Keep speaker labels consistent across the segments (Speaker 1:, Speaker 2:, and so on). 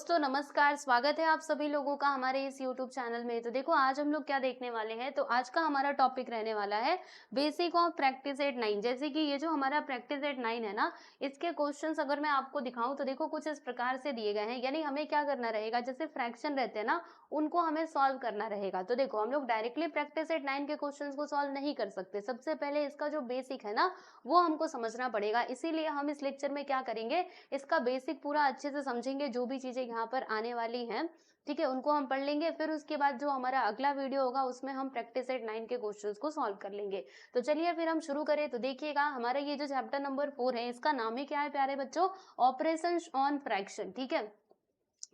Speaker 1: दोस्तों नमस्कार, स्वागत है आप सभी लोगों का हमारे इस YouTube चैनल में। तो देखो आज हम लोग क्या देखने वाले हैं, तो आज का हमारा टॉपिक रहने वाला है बेसिक ऑफ प्रैक्टिस एट 9। जैसे कि ये जो हमारा प्रैक्टिस एट 9 है ना, इसके क्वेश्चंस अगर मैं आपको दिखाऊं तो देखो कुछ इस प्रकार से दिए गए हैं। यानी हमें क्या करना रहेगा, जैसे फ्रैक्शन रहते हैं ना, उनको हमें सॉल्व करना रहेगा। तो देखो हम लोग डायरेक्टली प्रैक्टिस एट 9 के क्वेश्चंस को सॉल्व नहीं कर सकते। सबसे पहले इसका जो बेसिक है ना, वो हमको समझना पड़ेगा। इसीलिए हम इस लेक्चर में क्या करेंगे, इसका बेसिक पूरा अच्छे से समझेंगे। जो भी चीजें यहाँ पर आने वाली हैं, ठीक है, उनको हम पढ़ लेंगे। फिर उसके बाद जो हमारा अगला वीडियो होगा उसमें हम प्रैक्टिस एट 9 के क्वेश्चंस को सॉल्व कर लेंगे। तो चलिए फिर हम शुरू करें। तो देखिएगा हमारा ये जो चैप्टर नंबर 4 है, इसका नाम ही क्या है प्यारे बच्चों, ऑपरेशन ऑन फ्रैक्शन। ठीक है,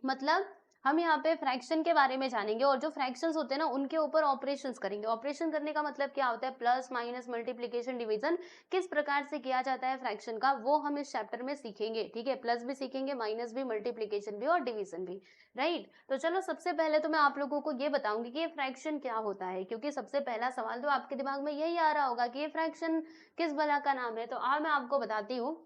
Speaker 1: मतलब हम यहाँ पे फ्रैक्शन के बारे में जानेंगे और जो फ्रैक्शंस होते हैं ना, उनके ऊपर ऑपरेशंस करेंगे। ऑपरेशन करने का मतलब क्या होता है, प्लस माइनस मल्टीप्लिकेशन डिवीजन किस प्रकार से किया जाता है फ्रैक्शन का, वो हम इस चैप्टर में सीखेंगे। ठीक है, प्लस भी सीखेंगे, माइनस भी, मल्टीप्लिकेशन भी और डिवीजन भी। राइट, तो चलो सबसे पहले तो मैं आप लोगों को ये बताऊंगी कि ये फ्रैक्शन क्या होता है, क्योंकि सबसे पहला सवाल तो आपके दिमाग में यही आ रहा होगा कि ये फ्रैक्शन किस भला का नाम है। तो आज मैं आपको बताती हूँ।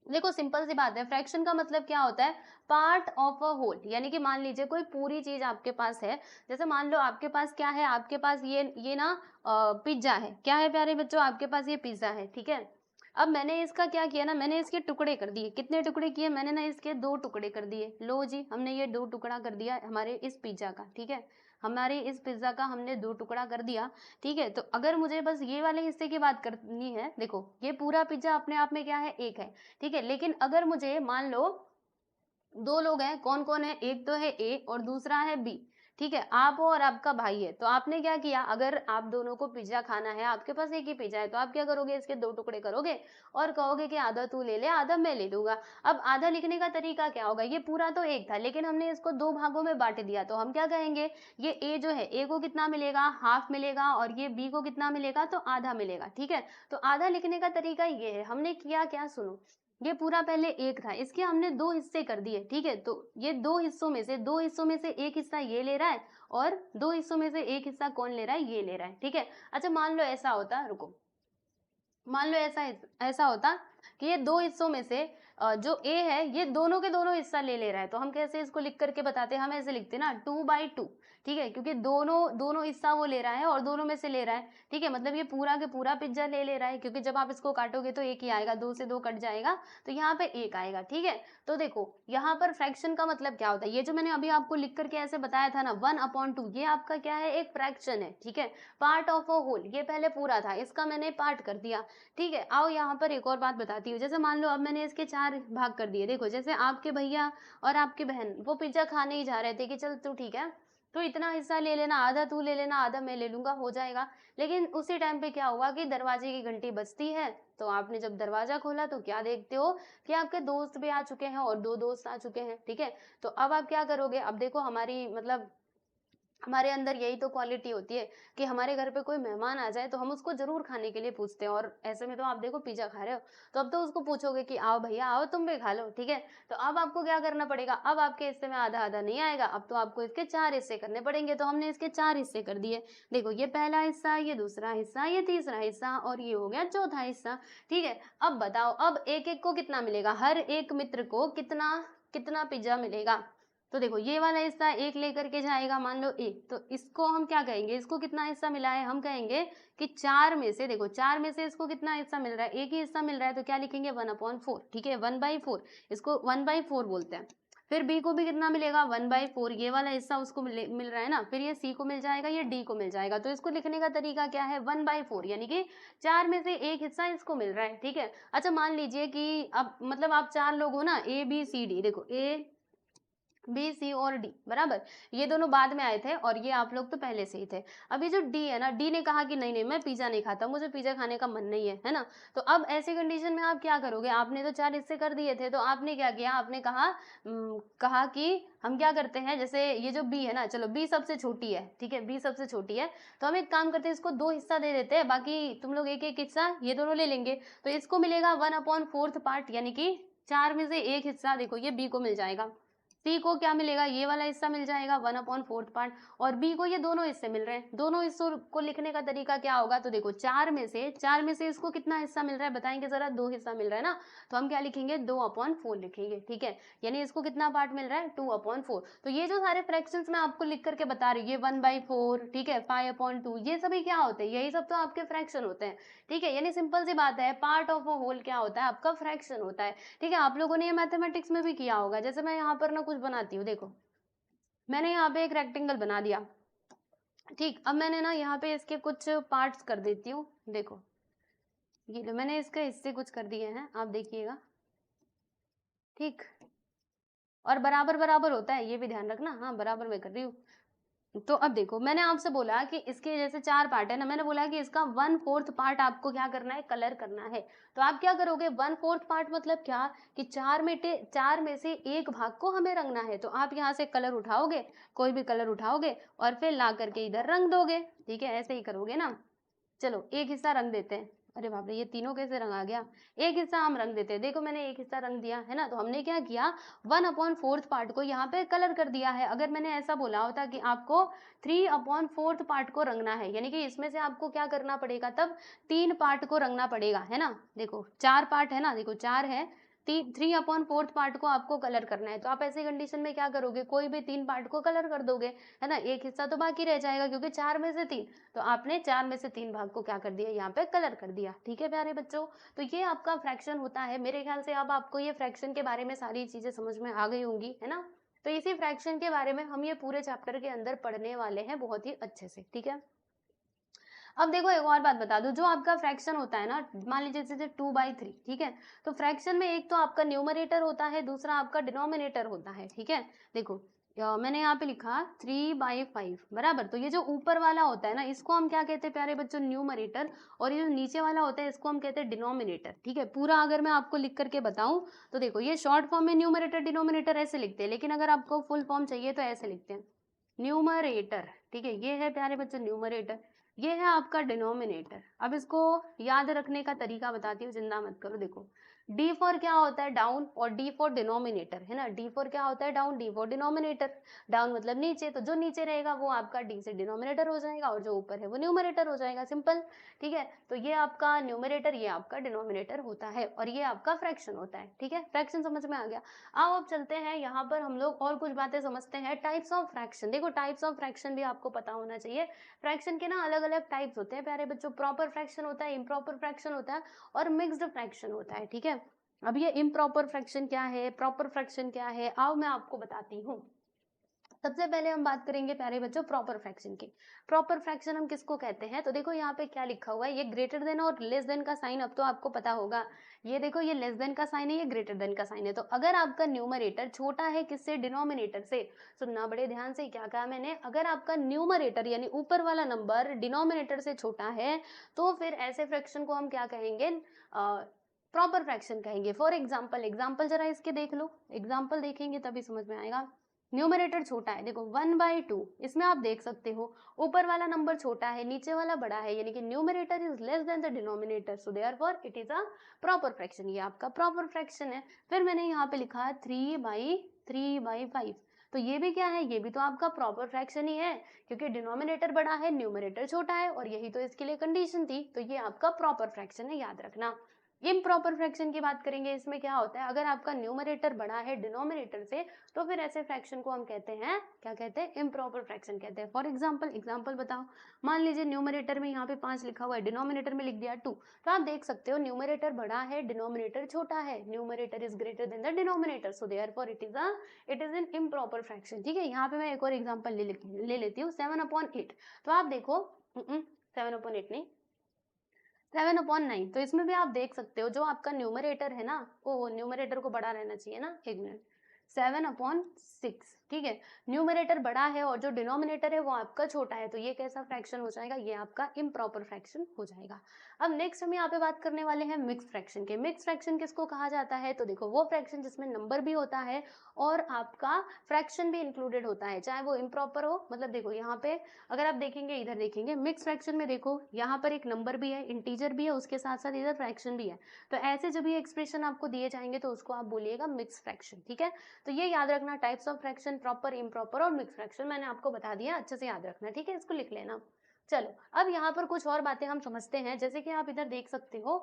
Speaker 1: देखो सिंपल सी बात है, फ्रैक्शन का मतलब क्या होता है, पार्ट ऑफ अ होल। यानी कि मान लीजिए कोई पूरी चीज आपके पास है। जैसे मान लो आपके पास क्या है, आपके पास ये ना पिज्जा है। क्या है प्यारे बच्चों, आपके पास ये पिज्जा है। ठीक है, अब मैंने इसका क्या किया ना, मैंने इसके टुकड़े कर दिए। कितने टुकड़े किए मैंने ना, इसके 2 टुकड़े कर दिए। लो जी, हमने ये 2 टुकड़ा कर दिया हमारे इस पिज्जा का। ठीक है, हमारे इस पिज्जा का हमने 2 टुकड़ा कर दिया। ठीक है, तो अगर मुझे बस ये वाले हिस्से की बात करनी है, देखो ये पूरा पिज्जा अपने आप में क्या है, एक है। ठीक है, लेकिन अगर मुझे मान लो 2 लोग हैं, कौन कौन है, एक तो है ए और दूसरा है बी। ठीक है, आप हो और आपका भाई है। तो आपने क्या किया, अगर आप दोनों को पिज्जा खाना है, आपके पास एक ही पिज्जा है, तो आप क्या करोगे, इसके 2 टुकड़े करोगे और कहोगे कि आधा तू ले ले, आधा मैं ले लूंगा। अब आधा लिखने का तरीका क्या होगा, ये पूरा तो एक था लेकिन हमने इसको 2 भागों में बांट दिया। तो हम क्या कहेंगे, ये ए जो है, ए को कितना मिलेगा, हाफ मिलेगा, और ये बी को कितना मिलेगा, तो आधा मिलेगा। ठीक है, तो आधा लिखने का तरीका ये है। हमने किया क्या, सुनो, ये पूरा पहले एक था, इसके हमने 2 हिस्से कर दिए। ठीक है, तो ये 2 हिस्सों में से एक हिस्सा ये ले रहा है और 2 हिस्सों में से एक हिस्सा कौन ले रहा है, ये ले रहा है। ठीक है, अच्छा मान लो ऐसा होता, रुको, मान लो ऐसा ऐसा होता कि ये 2 हिस्सों में से जो ए है ये दोनों के दोनों हिस्सा ले रहा है। तो हम कैसे इसको लिख करके बताते हैं, हम ऐसे लिखते हैं ना, 2/2। ठीक है, क्योंकि दोनों दोनों हिस्सा वो ले रहा है और दोनों में से ले रहा है। ठीक है, मतलब ये पूरा के पूरा पिज्जा ले रहा है, क्योंकि जब आप इसको काटोगे तो एक ही आएगा, 2 से 2 कट जाएगा, तो यहाँ पे एक आएगा। ठीक है, तो देखो यहाँ पर फ्रैक्शन का मतलब क्या होता है, ये जो मैंने अभी आपको लिख करके ऐसे बताया था ना, 1/2, ये आपका क्या है, एक फ्रैक्शन है। ठीक है, पार्ट ऑफ अ होल, ये पहले पूरा था, इसका मैंने पार्ट कर दिया। ठीक है, आओ यहाँ पर एक और बात बताती हूँ। जैसे मान लो अब मैंने इसके 4 भाग कर दिए। देखो जैसे आपके भैया और आपकी बहन वो पिज्जा खाने ही जा रहे थे कि चल तू ठीक है, तो इतना हिस्सा ले लेना, आधा तू ले लेना, आधा मैं ले लूंगा, हो जाएगा। लेकिन उसी टाइम पे क्या हुआ कि दरवाजे की घंटी बजती है। तो आपने जब दरवाजा खोला तो क्या देखते हो कि आपके दोस्त भी आ चुके हैं और 2 दोस्त आ चुके हैं। ठीक है, तो अब आप क्या करोगे, अब देखो हमारी मतलब हमारे अंदर यही तो क्वालिटी होती है कि हमारे घर पे कोई मेहमान आ जाए तो हम उसको जरूर खाने के लिए पूछते हैं। और ऐसे में तो आप देखो पिज्जा खा रहे हो, तो अब तो उसको पूछोगे कि आओ भैया आओ तुम भी खा लो। ठीक है, तो अब आपको क्या करना पड़ेगा, अब आपके हिस्से में आधा आधा नहीं आएगा, अब तो आपको इसके 4 हिस्से करने पड़ेंगे। तो हमने इसके 4 हिस्से कर दिए। देखो ये पहला हिस्सा, ये दूसरा हिस्सा, ये तीसरा हिस्सा और ये हो गया चौथा हिस्सा। ठीक है, अब बताओ, अब एक एक को कितना मिलेगा, हर एक मित्र को कितना कितना पिज्जा मिलेगा। तो देखो ये वाला हिस्सा एक लेकर के जाएगा, मान लो एक, तो इसको हम क्या कहेंगे, इसको कितना हिस्सा मिला है, हम कहेंगे कि 4 में से, देखो 4 में से इसको कितना हिस्सा मिल रहा है, एक ही हिस्सा मिल रहा है, तो क्या लिखेंगे, 1/4। ठीक है, 1/4, इसको 1/4 बोलते हैं। फिर बी को भी कितना मिलेगा, 1/4, ये वाला हिस्सा उसको मिल रहा है ना, फिर ये सी को मिल जाएगा, ये डी को मिल जाएगा। तो इसको लिखने का तरीका क्या है, 1/4, यानी कि 4 में से एक हिस्सा इसको मिल रहा है। ठीक है, अच्छा मान लीजिए कि अब मतलब आप 4 लोग हो ना, ए बी सी डी, देखो ए बी सी और डी बराबर, ये दोनों बाद में आए थे और ये आप लोग तो पहले से ही थे। अभी जो डी है ना, डी ने कहा कि नहीं नहीं मैं पिज्जा नहीं खाता, मुझे पिज्जा खाने का मन नहीं है ना। तो अब ऐसी कंडीशन में आप क्या करोगे, आपने तो 4 हिस्से कर दिए थे, तो आपने क्या किया, आपने कहा कि हम क्या करते हैं, जैसे ये जो बी है ना, चलो बी सबसे छोटी है। ठीक है, बी सबसे छोटी है, तो हम एक काम करते हैं, इसको 2 हिस्सा दे देते हैं, बाकी तुम लोग एक एक हिस्सा ये दोनों ले लेंगे। तो इसको मिलेगा 1/4 पार्ट, यानी कि 4 में से एक हिस्सा देखो ये बी को मिल जाएगा। सी को क्या मिलेगा, ये वाला हिस्सा मिल जाएगा 1/4 पार्ट, और बी को ये दोनों हिस्से मिल रहे हैं। दोनों हिस्सों को लिखने का तरीका क्या होगा, तो देखो चार में से इसको कितना हिस्सा मिल रहा है बताएंगे जरा, 2 हिस्सा मिल रहा है ना, तो हम क्या लिखेंगे 2/4 लिखेंगे, ठीक है, यानी इसको कितना पार्ट मिल रहा है 2/4। तो ये जो सारे फ्रैक्शंस मैं आपको लिख करके बता रही हूँ, ये 1/4, ठीक है, 5/2, ये सभी क्या होते हैं, यही सब तो आपके फ्रैक्शन होते हैं, ठीक है, यानी सिंपल सी बात है, पार्ट ऑफ अ होल क्या होता है, आपका फ्रैक्शन होता है, ठीक है। आप लोगों ने ये मैथमेटिक्स में भी किया होगा। जैसे मैं यहाँ पर ना कुछ बनाती हूँ, देखो मैंने यहाँ पे एक रेक्टेंगल बना दिया, ठीक, अब मैंने ना यहाँ पे इसके कुछ पार्ट्स कर देती हूँ, देखो ये लो मैंने इसके हिस्से कुछ कर दिए हैं, आप देखिएगा, ठीक, और बराबर बराबर होता है, ये भी ध्यान रखना, हाँ बराबर मैं कर रही हूँ। तो अब देखो मैंने आपसे बोला कि इसके जैसे 4 पार्ट है ना, मैंने बोला कि इसका 1/4 पार्ट आपको क्या करना है, कलर करना है। तो आप क्या करोगे, 1/4 पार्ट मतलब क्या, कि 4 में से एक भाग को हमें रंगना है, तो आप यहाँ से कलर उठाओगे, कोई भी कलर उठाओगे और फिर ला करके इधर रंग दोगे, ठीक है, ऐसे ही करोगे ना। चलो एक हिस्सा रंग देते हैं, अरे बाप रे ये तीनों कैसे रंग आ गया, एक हिस्सा हम रंग देते हैं, देखो मैंने एक हिस्सा रंग दिया है ना, तो हमने क्या किया 1/4 पार्ट को यहाँ पे कलर कर दिया है। अगर मैंने ऐसा बोला होता कि आपको 3/4 पार्ट को रंगना है, यानी कि इसमें से आपको क्या करना पड़ेगा, तब 3 पार्ट को रंगना पड़ेगा, है ना, देखो 4 पार्ट है ना, देखो 4 है, 3/4 पार्ट को आपको कलर करना है, तो आप ऐसी कंडीशन में क्या करोगे, कोई भी 3 पार्ट को कलर कर दोगे, है ना, एक हिस्सा तो बाकी रह जाएगा क्योंकि 4 में से 3, तो आपने 4 में से 3 भाग को क्या कर दिया, यहाँ पे कलर कर दिया, ठीक है प्यारे बच्चों। तो ये आपका फ्रैक्शन होता है, मेरे ख्याल से अब आपको ये फ्रैक्शन के बारे में सारी चीजें समझ में आ गई होंगी, है ना। तो इसी फ्रैक्शन के बारे में हम ये पूरे चैप्टर के अंदर पढ़ने वाले हैं बहुत ही अच्छे से, ठीक है। अब देखो एक और बात बता दूं, जो आपका फ्रैक्शन होता है ना, मान लीजिए जैसे 2/3, ठीक है, तो फ्रैक्शन में एक तो आपका न्यूमरेटर होता है, दूसरा आपका डिनोमिनेटर होता है, ठीक है। देखो मैंने यहाँ पे लिखा 3/5 बराबर, तो ये जो ऊपर वाला होता है ना, इसको हम क्या कहते हैं प्यारे बच्चों, न्यूमरेटर, और ये जो नीचे वाला होता है इसको हम कहते हैं डिनोमिनेटर, ठीक है। पूरा अगर मैं आपको लिख करके बताऊं तो देखो ये शॉर्ट फॉर्म में न्यूमरेटर डिनोमिनेटर ऐसे लिखते हैं, लेकिन अगर आपको फुल फॉर्म चाहिए तो ऐसे लिखते हैं न्यूमरेटर, ठीक है, ये है प्यारे बच्चों न्यूमरेटर, ये है आपका डिनोमिनेटर। अब इसको याद रखने का तरीका बताती हूँ, चिंता मत करो, देखो डी फॉर क्या होता है, डाउन, और डी फॉर डिनोमिनेटर, है ना, डी फॉर क्या होता है, down, D for denominator, down मतलब नीचे, तो जो नीचे रहेगा वो आपका डी से डिनोमिनेटर हो जाएगा, और जो ऊपर है वो न्यूमरेटर हो जाएगा, सिंपल, ठीक है। तो ये आपका न्यूमरेटर, ये आपका डिनोमिनेटर होता है, और ये आपका फ्रैक्शन होता है, ठीक है, फ्रैक्शन समझ में आ गया। आओ अब चलते हैं, यहाँ पर हम लोग और कुछ बातें समझते हैं, टाइप्स ऑफ फ्रैक्शन। देखो टाइप्स ऑफ फ्रैक्शन भी आपको पता होना चाहिए। फ्रैक्शन के ना अलग अलग टाइप्स होते हैं प्यारे बच्चों, प्रॉपर फ्रैक्शन होता है, इम्प्रॉपर फ्रैक्शन होता है, और मिक्स्ड फ्रैक्शन होता है, ठीक है। अब ये इम्प्रॉपर फ्रैक्शन क्या है, प्रॉपर फ्रैक्शन क्या है, आओ मैं आपको बताती हूँ। सबसे पहले हम बात करेंगे प्यारे बच्चों प्रॉपर फ्रैक्शन की। प्रॉपर फ्रैक्शन हम किसको कहते हैं, तो देखो यहाँ पे क्या लिखा हुआ है, ये ग्रेटर देन और लेस देन का साइन अब तो आपको पता होगा। ये देखो ये लेस देन का साइन है, ये ग्रेटर देन का साइन है, तो अगर आपका न्यूमरेटर छोटा है किससे, डिनोमिनेटर से, सुनना बड़े ध्यान से, क्या कहा मैंने, अगर आपका न्यूमरेटर यानी ऊपर वाला नंबर डिनोमिनेटर से छोटा है, तो फिर ऐसे फ्रैक्शन को हम क्या कहेंगे, प्रॉपर फ्रैक्शन कहेंगे। फॉर एग्जाम्पल, एग्जाम्पल जरा इसके देख लो, एग्जाम्पल देखेंगे तभी समझ में आएगा। न्यूमरेटर छोटा है, देखो 1/2, इसमें आप देख सकते हो ऊपर वाला नंबर छोटा है, नीचे वाला बड़ा है, यानी कि numerator is less than the denominator, so therefore it is a proper fraction, ये आपका प्रॉपर फ्रैक्शन है। फिर मैंने यहाँ पे लिखा है 3/5, तो ये भी क्या है, ये भी तो आपका प्रॉपर फ्रैक्शन ही है, क्योंकि डिनोमिनेटर बड़ा है, न्यूमरेटर छोटा है, और यही तो इसके लिए कंडीशन थी, तो ये आपका प्रॉपर फ्रैक्शन है, याद रखना। इम्प्रॉपर फ्रैक्शन की बात करेंगे, इसमें क्या होता है, अगर आपका न्यूमरेटर बड़ा है डिनोमिनेटर से, तो फिर ऐसे फ्रैक्शन को हम कहते हैं, क्या कहते हैं, इम्प्रॉपर फ्रैक्शन कहते हैं। फॉर एग्जाम्पल, एग्जाम्पल बताओ, मान लीजिए न्यूमरेटर में यहाँ पे 5 लिखा हुआ है, डिनोमिनेटर में लिख दिया 2, तो आप देख सकते हो न्यूमरेटर बड़ा है, डिनोमिनेटर छोटा है, numerator is greater than the denominator, so therefore it is an improper fraction, ठीक है। यहाँ पे मैं एक और एग्जाम्पल ले लेती हूँ, 7/8, तो आप देखो 7/8 नहीं, 7/9, तो इसमें भी आप देख सकते हो जो आपका न्यूमरेटर है ना, वो न्यूमरेटर को बड़ा रहना चाहिए ना, एक मिनट, 7/6, ठीक है, न्यूमरेटर बड़ा है और जो डिनोमिनेटर है वो आपका छोटा है, तो ये कैसा फ्रैक्शन हो जाएगा, ये आपका इम्प्रॉपर फ्रैक्शन हो जाएगा। अब नेक्स्ट हम यहाँ पे बात करने वाले हैं मिक्स फ्रैक्शन के। मिक्स फ्रैक्शन किसको कहा जाता है, तो देखो वो फ्रैक्शन जिसमें नंबर भी होता है और आपका फ्रैक्शन भी इंक्लूडेड होता है, चाहे वो इम्प्रॉपर हो, मतलब देखो यहाँ पे अगर आप देखेंगे, इधर देखेंगे मिक्स फ्रैक्शन में, देखो यहाँ पर एक नंबर भी है, इंटीजर भी है, उसके साथ साथ इधर फ्रैक्शन भी है, तो ऐसे जब ये एक्सप्रेशन आपको दिए जाएंगे तो उसको आप बोलिएगा मिक्स फ्रैक्शन, ठीक है। तो ये याद रखना, types of fraction, proper, improper और मिक्स फ्रैक्शन मैंने आपको बता दिया, अच्छे से याद रखना, ठीक है, इसको लिख लेना। चलो अब यहाँ पर कुछ और बातें हम समझते हैं, जैसे कि आप इधर देख सकते हो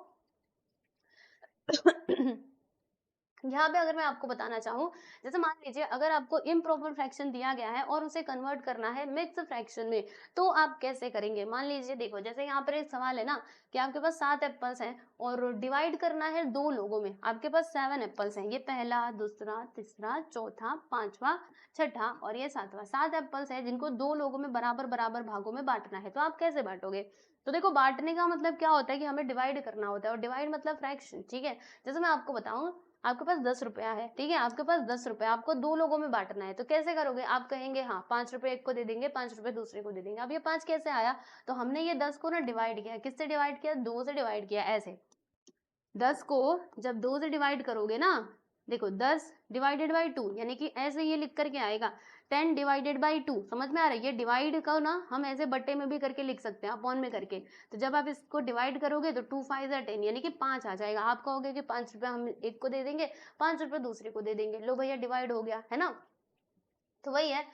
Speaker 1: यहाँ पे अगर मैं आपको बताना चाहूँ, जैसे मान लीजिए अगर आपको इम्प्रॉपर फ्रैक्शन दिया गया है और उसे कन्वर्ट करना है मिक्स फ्रैक्शन में, तो आप कैसे करेंगे? मान लीजिए देखो, जैसे यहाँ पर एक सवाल है ना कि आपके पास 7 एप्पल्स हैं और डिवाइड करना है 2 लोगों में, आपके पास 7 एप्पल्स हैं, ये पहला, दूसरा, तीसरा, चौथा, पांचवा, छठा और ये सातवां, 7 एप्पल्स हैं जिनको 2 लोगों में बराबर बराबर भागों में बांटना है, तो आप कैसे बांटोगे? तो देखो, बांटने का मतलब क्या होता है कि हमें डिवाइड करना होता है, और डिवाइड मतलब फ्रैक्शन, ठीक है। जैसे मैं आपको बताऊं, आपके पास 10 रुपया है, ठीक है, आपके पास 10 रुपया, आपको 2 लोगों में बांटना है, तो कैसे करोगे? आप कहेंगे हाँ 5 रुपए एक को दे देंगे, 5 रुपए दूसरे को दे देंगे। अब ये 5 कैसे आया? तो हमने ये 10 को ना डिवाइड किया, किससे डिवाइड किया? 2 से डिवाइड किया, ऐसे 10 को जब 2 से डिवाइड करोगे ना, देखो 10 डिवाइडेड बाई 2, यानी कि ऐसे ये लिख करके आएगा 10 डिवाइडेड बाई 2, समझ में आ रहा है? ये डिवाइड को ना हम ऐसे बट्टे में भी करके लिख सकते हैं, अपॉन में करके, तो जब आप इसको डिवाइड करोगे तो 2 5 10, यानी कि 5 आ जाएगा। आप कहोगे कि 5 रुपये हम एक को दे देंगे, 5 रुपये दूसरे को दे देंगे, लो भैया डिवाइड हो गया, है ना। तो वही है,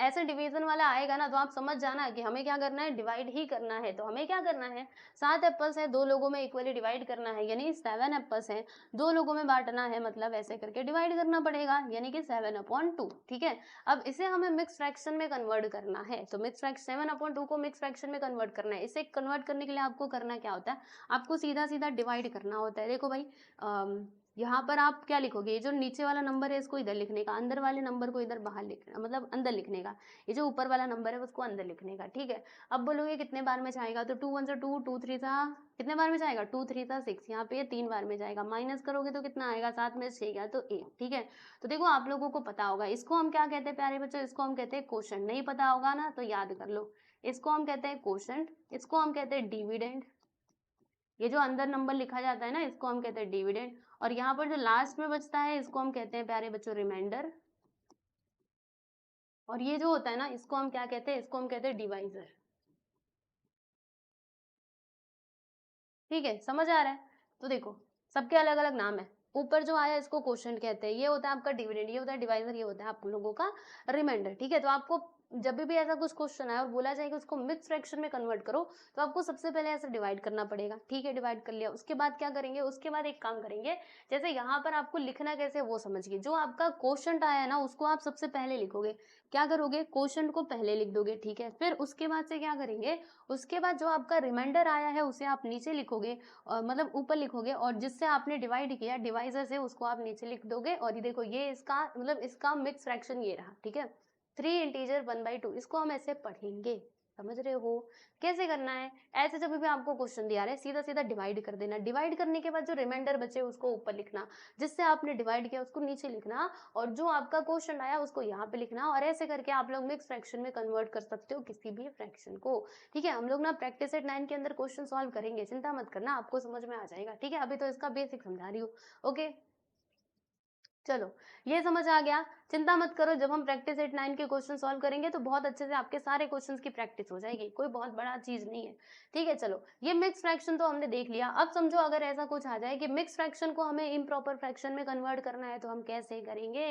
Speaker 1: ऐसे डिवीजन वाला आएगा ना तो आप समझ जाना कि हमें क्या करना है, डिवाइड ही करना है। तो हमें क्या करना है, 7 एप्पल्स है, 2 लोगों में इक्वली डिवाइड करना है, यानी 7 एप्पल्स है, 2 लोगों में बांटना है, मतलब ऐसे करके डिवाइड करना पड़ेगा, यानी कि 7/2, ठीक है। अब इसे हमें मिक्स फ्रैक्शन में कन्वर्ट करना है, तो मिक्स फ्रैक्शन 7/2 को मिक्स फ्रैक्शन में कन्वर्ट करना है। इसे कन्वर्ट करने के लिए आपको करना क्या होता है, आपको सीधा सीधा डिवाइड करना होता है। देखो भाई, यहाँ पर आप क्या लिखोगे, ये जो नीचे वाला नंबर है इसको इधर लिखने का, अंदर वाले नंबर को इधर बाहर लिखना, मतलब अंदर लिखने का, ये जो ऊपर वाला नंबर है उसको अंदर लिखने का, ठीक है। अब बोलोगे कितने बार में जाएगा, तो 2 1 से 2, 2 3 सा कितने बार में जाएगा, 2 3 सा 6, यहाँ पे ये 3 बार में जाएगा। माइनस करोगे तो कितना आएगा, 7 में 6 गया तो 1, ठीक है। तो देखो आप लोगों को पता होगा, इसको हम क्या कहते हैं प्यारे बच्चों, इसको हम कहते हैं क्वोशंट। नहीं पता होगा ना तो याद कर लो, इसको हम कहते हैं क्वोशंट, इसको हम कहते हैं डिविडेंड, ये जो अंदर नंबर लिखा जाता है ना इसको हम कहते हैं डिविडेंड, और यहाँ पर जो लास्ट में बचता है इसको हम कहते हैं प्यारे बच्चों रिमाइंडर, और ये जो होता है ना इसको हम क्या कहते हैं, इसको हम कहते हैं डिवाइजर। ठीक है, समझ आ रहा है? तो देखो सबके अलग अलग नाम है, ऊपर जो आया इसको क्वोशंट कहते हैं, ये होता है आपका डिविडेंड, ये होता है डिवाइजर, ये होता है आप लोगों का रिमाइंडर, ठीक है। तो आपको जब भी ऐसा कुछ क्वेश्चन आए और बोला जाए कि उसको मिक्स फ्रैक्शन में कन्वर्ट करो, तो आपको सबसे पहले ऐसे डिवाइड करना पड़ेगा, ठीक है। डिवाइड कर लिया, उसके बाद क्या करेंगे, उसके बाद एक काम करेंगे, जैसे यहाँ पर आपको लिखना कैसे वो समझिए, जो आपका क्वोशंट आया है ना उसको आप सबसे पहले लिखोगे, क्या करोगे, क्वोशंट को पहले लिख दोगे, ठीक है। फिर उसके बाद से क्या करेंगे, उसके बाद जो आपका रिमाइंडर आया है उसे आप नीचे लिखोगे, मतलब ऊपर लिखोगे, और जिससे आपने डिवाइड किया डिवाइजर से उसको आप नीचे लिख दोगे, और ये देखो ये इसका मतलब इसका मिक्स फ्रैक्शन ये रहा, ठीक है। 3 इंटीजर 1/2, इसको हम ऐसे पढ़ेंगे, समझ रहे हो कैसे करना है। ऐसे जब भी आपको क्वेश्चन दिया रहा है सीधा सीधा डिवाइड कर देना, डिवाइड करने के बाद जो रिमाइंडर बचे उसको ऊपर लिखना, जिससे आपने डिवाइड किया उसको नीचे लिखना, और जो आपका क्वेश्चन आया उसको यहाँ पे लिखना, और ऐसे करके आप लोग मिक्स फ्रैक्शन में कन्वर्ट कर सकते हो किसी भी फ्रैक्शन को, ठीक है। हम लोग ना प्रैक्टिस एट 9 के अंदर क्वेश्चन सॉल्व करेंगे, चिंता मत करना, आपको समझ में आ जाएगा, ठीक है। अभी तो इसका बेसिक समझा रही हूँ, ओके। चलो ये समझ आ गया, चिंता मत करो, जब हम प्रैक्टिस एट 9 के क्वेश्चन सॉल्व करेंगे तो बहुत अच्छे से आपके सारे क्वेश्चंस की प्रैक्टिस हो जाएगी, कोई बहुत बड़ा चीज नहीं है, ठीक है। चलो ये मिक्स फ्रैक्शन तो हमने देख लिया, अब समझो अगर ऐसा कुछ आ जाए कि मिक्स फ्रैक्शन को हमें इम्प्रॉपर फ्रैक्शन में कन्वर्ट करना है तो हम कैसे करेंगे।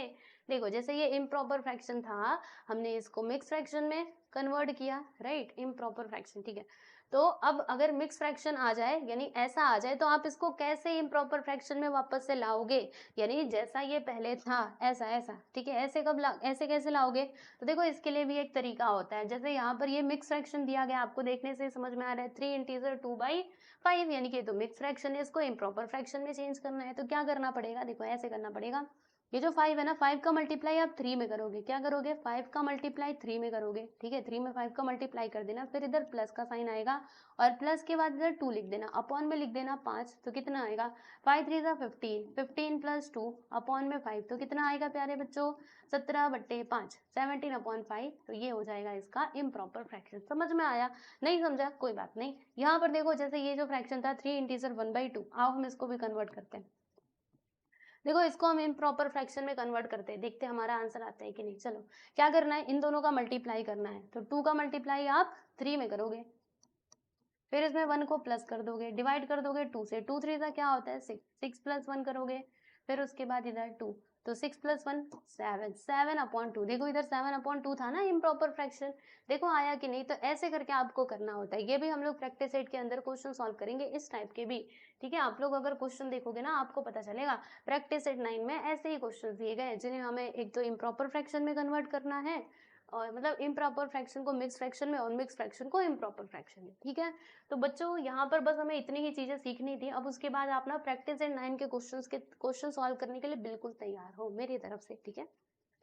Speaker 1: देखो जैसे ये इम्प्रॉपर फ्रैक्शन था, हमने इसको मिक्स फ्रैक्शन में कन्वर्ट किया, राइट, इम्प्रॉपर फ्रैक्शन, ठीक है। तो अब अगर मिक्स फ्रैक्शन आ जाए यानी ऐसा आ जाए तो आप इसको कैसे इम्प्रॉपर फ्रैक्शन में वापस से लाओगे, यानी जैसा ये पहले था ऐसा ऐसा, ठीक है। ऐसे कब ला ऐसे कैसे लाओगे, तो देखो इसके लिए भी एक तरीका होता है। जैसे यहाँ पर ये मिक्स फ्रैक्शन दिया गया, आपको देखने से समझ में आ रहा है 3 इंटीजर 2/5, यानी कि तो मिक्स फ्रैक्शन है, इसको इम्प्रॉपर फ्रैक्शन में चेंज करना है, तो क्या करना पड़ेगा, देखो ऐसे करना पड़ेगा। ये जो 5 है ना, 5 का मल्टीप्लाई आप 3 में करोगे, क्या करोगे, 5 का मल्टीप्लाई 3 में करोगे, ठीक है। 3 में 5 का मल्टीप्लाई कर देना, फिर इधर प्लस का साइन आएगा, और प्लस के बाद इधर 2 लिख देना, अपॉन में लिख देना 5, तो कितना आएगा, 5 3 15, 15 प्लस 2 अपॉन में 5, तो कितना आएगा प्यारे बच्चों, 17/5, 17/5, तो ये हो जाएगा इसका इम्प्रॉपर फ्रैक्शन। समझ में आया, नहीं समझा कोई बात नहीं। यहाँ पर देखो जैसे ये जो फ्रैक्शन था 3 इंटीजर 1/2, आओ हम इसको भी कन्वर्ट करते हैं। देखो इसको हम इम्प्रॉपर फ्रैक्शन में कन्वर्ट करते हैं, देखते हैं हमारा आंसर आता है कि नहीं। चलो क्या करना है, इन दोनों का मल्टीप्लाई करना है, तो 2 का मल्टीप्लाई आप 3 में करोगे, फिर इसमें 1 को प्लस कर दोगे, डिवाइड कर दोगे 2 से, 2 3 का क्या होता है 6, 6 प्लस 1 करोगे, फिर उसके बाद इधर 2, तो 6 + 1 7, 7/2। देखो इधर 7/2 था ना इम्प्रॉपर फ्रैक्शन, देखो आया कि नहीं। तो ऐसे करके आपको करना होता है। ये भी हम लोग प्रैक्टिस सेट के अंदर क्वेश्चन सॉल्व करेंगे इस टाइप के भी, ठीक है। आप लोग अगर क्वेश्चन देखोगे ना आपको पता चलेगा। प्रैक्टिस सेट 9 में ऐसे ही क्वेश्चन दिए गए जिन्हें हमें एक तो इम्प्रॉपर फ्रैक्शन में कन्वर्ट करना है, और मतलब इम्प्रॉपर फ्रैक्शन को मिक्स फ्रैक्शन में और मिक्स फ्रैक्शन को इम्प्रॉपर फ्रैक्शन में, ठीक है। तो बच्चों यहाँ पर बस हमें इतनी ही चीजें सीखनी थी। अब उसके बाद आप ना प्रैक्टिस सेट 9 के क्वेश्चन सॉल्व करने के लिए बिल्कुल तैयार हो मेरी तरफ से, ठीक है।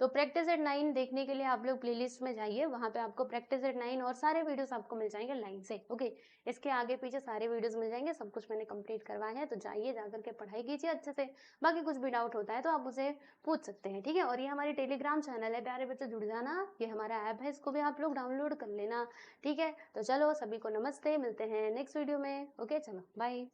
Speaker 1: तो प्रैक्टिस एट 9 देखने के लिए आप लोग प्लेलिस्ट में जाइए, वहाँ पे आपको प्रैक्टिस एट 9 और सारे वीडियोस आपको मिल जाएंगे लाइन से, ओके। इसके आगे पीछे सारे वीडियोस मिल जाएंगे, सब कुछ मैंने कंप्लीट करवाया है। तो जाइए जाकर के पढ़ाई कीजिए अच्छे से। बाकी कुछ भी डाउट होता है तो आप उसे पूछ सकते हैं, ठीक है। और ये हमारी टेलीग्राम चैनल है, प्यारे बच्चे जुड़ जाना। ये हमारा ऐप है, इसको भी आप लोग डाउनलोड कर लेना, ठीक है। तो चलो सभी को नमस्ते, मिलते हैं नेक्स्ट वीडियो में, ओके। चलो बाय।